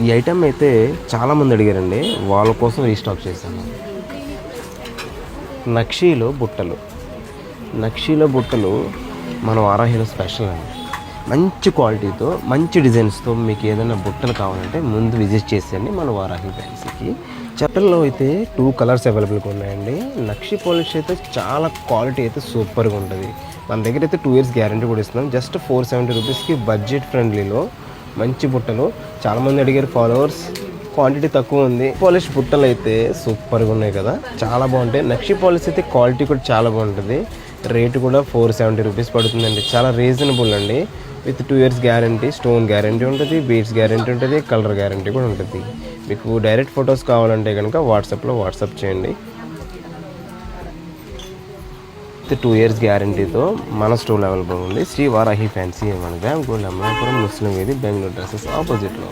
ఈ ఐటెం అయితే చాలామంది అడిగారండి, వాళ్ళ కోసం రీస్టాక్ చేశాను. నక్షీలో బుట్టలు మన వారాహిలో స్పెషల్ అండి. మంచి క్వాలిటీతో మంచి డిజైన్స్తో మీకు ఏదైనా బుట్టలు కావాలంటే ముందు విజిట్ చేసేయండి మన వారాహి ఫ్యాన్సీకి. చట్టల్లో అయితే 2 కలర్స్ అవైలబుల్గా ఉన్నాయండి. నక్షి పాలిష్ అయితే చాలా క్వాలిటీ అయితే సూపర్గా ఉంటుంది. మన దగ్గర అయితే 2 years గ్యారంటీ కూడా ఇస్తున్నాం. జస్ట్ 470 రూపీస్కి బడ్జెట్ ఫ్రెండ్లీలో మంచి బుట్టలు. చాలామంది అడిగారు ఫాలోవర్స్, క్వాంటిటీ తక్కువ ఉంది. పాలిష్ బుట్టలు అయితే సూపర్గా ఉన్నాయి కదా, చాలా బాగుంటాయి. నక్షి పాలిష్ అయితే క్వాలిటీ కూడా చాలా బాగుంటుంది. రేటు కూడా 470 రూపీస్ పడుతుందండి. చాలా రీజనబుల్ అండి. With 2 years guarantee, stone guarantee ఉంటుంది, బీడ్స్ గ్యారంటీ ఉంటుంది, కలర్ గ్యారంటీ కూడా ఉంటుంది. మీకు డైరెక్ట్ ఫొటోస్ కావాలంటే కనుక వాట్సాప్ చేయండి. విత్ 2 years గ్యారంటీతో మన స్టోర్ అవైలబుల్ ఉంది. శ్రీ వారాహి ఫ్యాన్సీ మన గ్రామ్ గోల్డ్ అమలాపురం ముస్లిం వీధి బెంగళూరు డ్రెస్సెస్ ఆపోజిట్లో.